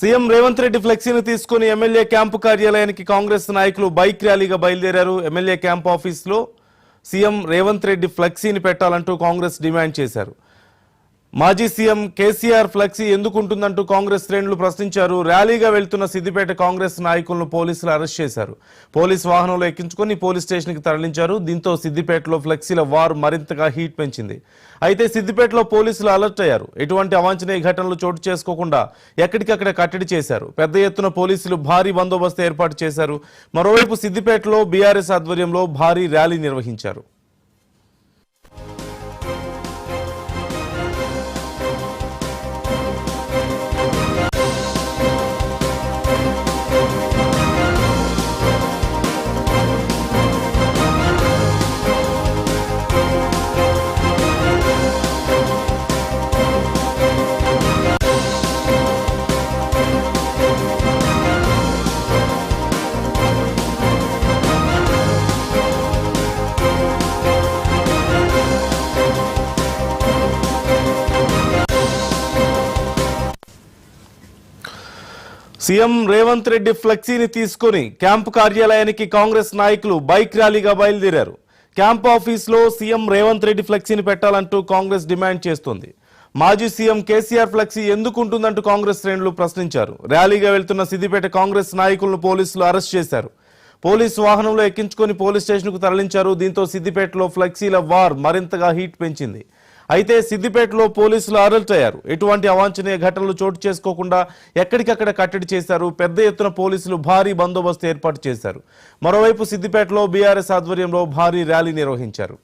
CM Revanth Reddy ఫ్లెక్సీని తీసుకుని MLA camp కార్యాలయానికి కాంగ్రెస్ నాయకులు బైక్ ర్యాలీగా బయలుదేరారు. ఎమ్మెల్యే క్యాంప్ ఆఫీసులో సీఎం రేవంత్ రెడ్డి ఫ్లెక్సీని పెట్టాలంటూ కాంగ్రెస్ డిమాండ్ చేశారు. మాజీ సీఎం కేసీఆర్ ఫ్లెక్సీ ఎందుకుంటుందంటూ కాంగ్రెస్ శ్రేణులు ప్రశ్నించారు. ర్యాలీగా వెళ్తున్న సిద్దిపేట కాంగ్రెస్ నాయకులను పోలీసులు అరెస్ట్ చేశారు. పోలీసు వాహనంలో ఎక్కించుకుని పోలీస్ స్టేషన్కి తరలించారు. దీంతో సిద్దిపేటలో ఫ్లెక్సీల వార్ మరింతగా హీట్ పెంచింది. అయితే సిద్దిపేటలో పోలీసులు అలర్ట్ అయ్యారు. ఎటువంటి అవాంఛనీయ ఘటనలు చోటు చేసుకోకుండా ఎక్కడికక్కడ కట్టడి చేశారు. పెద్ద ఎత్తున పోలీసులు భారీ బందోబస్తు ఏర్పాటు చేశారు. మరోవైపు సిద్దిపేటలో బీఆర్ఎస్ ఆధ్వర్యంలో భారీ ర్యాలీ నిర్వహించారు. సీఎం రేవంత్ రెడ్డి ఫ్లెక్సీని తీసుకుని క్యాంపు కార్యాలయానికి కాంగ్రెస్ నాయకులు బైక్ ర్యాలీగా బయలుదేరారు. క్యాంప్ ఆఫీసులో సీఎం రేవంత్ రెడ్డి ఫ్లెక్సీని పెట్టాలంటూ కాంగ్రెస్ డిమాండ్ చేస్తోంది. మాజీ సీఎం కేసీఆర్ ఫ్లెక్సీ ఎందుకుంటుందంటూ కాంగ్రెస్ శ్రేణులు ప్రశ్నించారు. ర్యాలీగా వెళ్తున్న సిద్దిపేట కాంగ్రెస్ నాయకులను పోలీసులు అరెస్ట్ చేశారు. పోలీసు వాహనంలో ఎక్కించుకొని పోలీస్ స్టేషన్కు తరలించారు. దీంతో సిద్దిపేటలో ఫ్లెక్సీల వార్ మరింతగా హీట్ పెంచింది. అయితే సిద్దిపేటలో పోలీసులు అలర్ట్ అయ్యారు. ఎటువంటి అవాంఛనీయ ఘటనలు చోటు చేసుకోకుండా ఎక్కడికక్కడ కట్టడి చేశారు. పెద్ద ఎత్తున పోలీసులు భారీ బందోబస్తు ఏర్పాటు చేశారు. మరోవైపు సిద్దిపేటలో బీఆర్ఎస్ ఆధ్వర్యంలో భారీ ర్యాలీ నిర్వహించారు.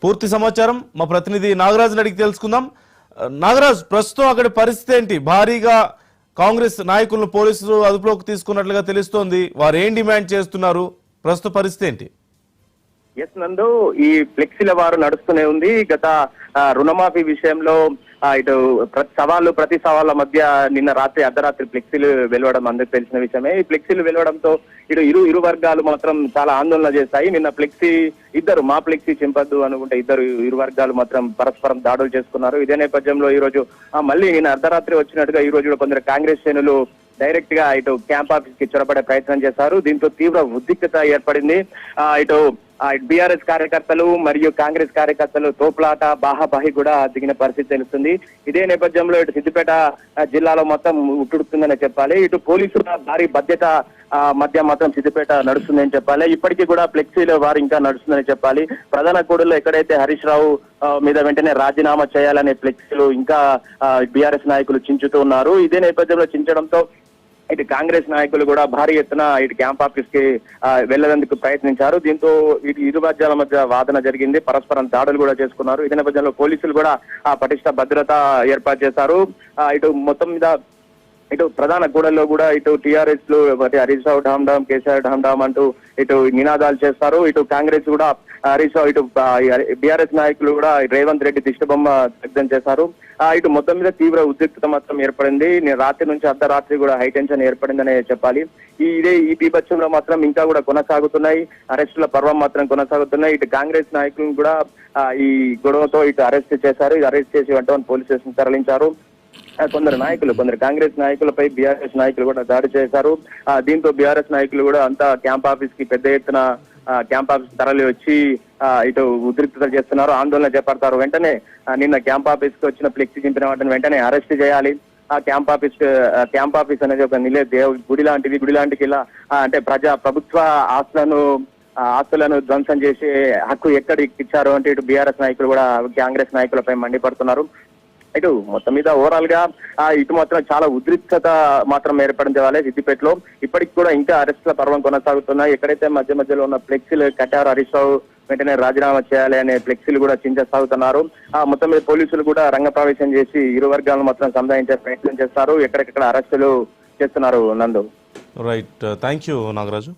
పూర్తి సమాచారం మా ప్రతినిధి నాగరాజుని అడిగి తెలుసుకుందాం. నాగరాజ్, ప్రస్తుతం అక్కడ పరిస్థితి ఏంటి? భారీగా కాంగ్రెస్ నాయకులను పోలీసులు అదుపులోకి తీసుకున్నట్లుగా తెలుస్తోంది. వారు ఏం డిమాండ్ చేస్తున్నారు? ప్రస్తుత పరిస్థితి ఏంటి? ఎస్ నందు, ఈ ఫ్లెక్సీల వారు నడుస్తూనే ఉంది. గత రుణమాఫీ విషయంలో ఇటు ప్రతి సవాళ్ళ మధ్య నిన్న రాత్రి అర్ధరాత్రి ఫ్లెక్సీలు వెలువడం అందరికి తెలిసిన విషయమే. ఈ ఫ్లెక్సీలు వెలువడంతో ఇరు వర్గాలు మాత్రం చాలా ఆందోళన చేస్తాయి. నిన్న మా ఫ్లెక్సీ చింపద్దు అనుకుంటే ఇరు వర్గాలు మాత్రం పరస్పరం దాడులు చేసుకున్నారు. ఇదే నేపథ్యంలో ఈ రోజు మళ్ళీ నిన్న అర్ధరాత్రి వచ్చినట్టుగా ఈ రోజు కొందరు కాంగ్రెస్ శ్రేణులు డైరెక్ట్ గా ఇటు క్యాంప్ ఆఫీస్ కి చొరబడే ప్రయత్నం చేశారు. దీంతో తీవ్ర ఉద్రిక్తత ఏర్పడింది. ఇటు బీఆర్ఎస్ కార్యకర్తలు మరియు కాంగ్రెస్ కార్యకర్తలు తోపులాట బాహాబాహి కూడా దిగిన పరిస్థితి తెలుస్తుంది. ఇదే నేపథ్యంలో ఇటు సిద్దిపేట జిల్లాలో మొత్తం ఉట్టుడుతుందనే చెప్పాలి. ఇటు పోలీసుల భారీ బాధ్యత మధ్య మాత్రం సిద్దిపేట నడుస్తుందని చెప్పాలి. ఇప్పటికీ కూడా ఫ్లెక్సీలో వారు ఇంకా నడుస్తుందని చెప్పాలి. ప్రధాన కూడల్లో ఎక్కడైతే హరీష్ రావు మీద వెంటనే రాజీనామా చేయాలనే ఫ్లెక్సీలు ఇంకా బీఆర్ఎస్ నాయకులు చించుతూ ఉన్నారు. ఇదే నేపథ్యంలో చించడంతో ఇటు కాంగ్రెస్ నాయకులు కూడా భారీ ఎత్తున ఇటు క్యాంప్ ఆఫీస్ కి వెళ్లేందుకు ప్రయత్నించారు. దీంతో ఇరు వర్గాల మధ్య వాదన జరిగింది. పరస్పరం దాడులు కూడా చేసుకున్నారు. ఇదే నేపథ్యంలో పోలీసులు కూడా పటిష్ట భద్రత ఏర్పాటు చేశారు. ఇటు మొత్తం మీద ఇటు ప్రధాన కూడల్లో కూడా ఇటు టీఆర్ఎస్ లు హరీష్ రావు ఢామ్ ఢామ్, కేసీఆర్ ఢామ్ ఢామ్ అంటూ ఇటు నినాదాలు చేస్తారు. ఇటు కాంగ్రెస్ కూడా హరీష్ రావు, ఇటు బీఆర్ఎస్ నాయకులు కూడా రేవంత్ రెడ్డి దిష్టిబొమ్మ వ్యక్తం చేశారు. ఇటు మొత్తం మీద తీవ్ర ఉద్రిక్తత మాత్రం ఏర్పడింది. రాత్రి నుంచి అర్ధరాత్రి కూడా హై టెన్షన్ ఏర్పడిందనే చెప్పాలి. ఈ బీభత్సంలో మాత్రం ఇంకా కూడా కొనసాగుతున్నాయి. అరెస్టుల పర్వం మాత్రం కొనసాగుతున్నాయి. ఇటు కాంగ్రెస్ నాయకులను కూడా ఈ గొడవతో ఇటు అరెస్ట్ చేశారు. అరెస్ట్ చేసి వెంటనే పోలీస్ స్టేషన్ తరలించారు. కొందరు కాంగ్రెస్ నాయకులపై బీఆర్ఎస్ నాయకులు కూడా దాడి చేశారు. దీంతో బీఆర్ఎస్ నాయకులు కూడా అంతా క్యాంప్ ఆఫీస్ కి పెద్ద ఎత్తున క్యాంప్ ఆఫీస్ తరలి వచ్చి ఇటు ఉద్రిక్తత చేస్తున్నారు, ఆందోళన చేపడతారు. వెంటనే నిన్న క్యాంప్ ఆఫీస్ కి వచ్చిన ఫ్లెక్సీ చింపిన వాటిని వెంటనే అరెస్ట్ చేయాలి. ఆ క్యాంప్ ఆఫీస్ అనేది ఒక గుడి లాంటికి ఇలా అంటే ప్రభుత్వ ఆస్తులను ధ్వంసం చేసే హక్కు ఎక్కడ ఇచ్చారు అంటే ఇటు బీఆర్ఎస్ నాయకులు కూడా కాంగ్రెస్ నాయకులపై మండిపడుతున్నారు. ఇటు మొత్తం మీద ఓవరాల్ గా ఇటు మాత్రం చాలా ఉద్రిక్తత మాత్రం ఏర్పడింది వాళ్ళే సిద్దిపేటలో. ఇప్పటికి కూడా ఇంకా అరెస్టుల పర్వం కొనసాగుతున్నాయి. ఎక్కడైతే మధ్యలో ఉన్న ఫ్లెక్సీలు కట్టారు హరీష్ రావు వెంటనే రాజీనామా చేయాలి అనే ఫ్లెక్సీలు కూడా చించేసాగుతున్నారు. మొత్తం మీద పోలీసులు కూడా రంగప్రవేశం చేసి ఇరు వర్గాలను మాత్రం సంధానించే ప్రయత్నం చేస్తారు. ఎక్కడెక్కడ అరెస్టులు చేస్తున్నారు నందు. Right, thank you Nagaraju.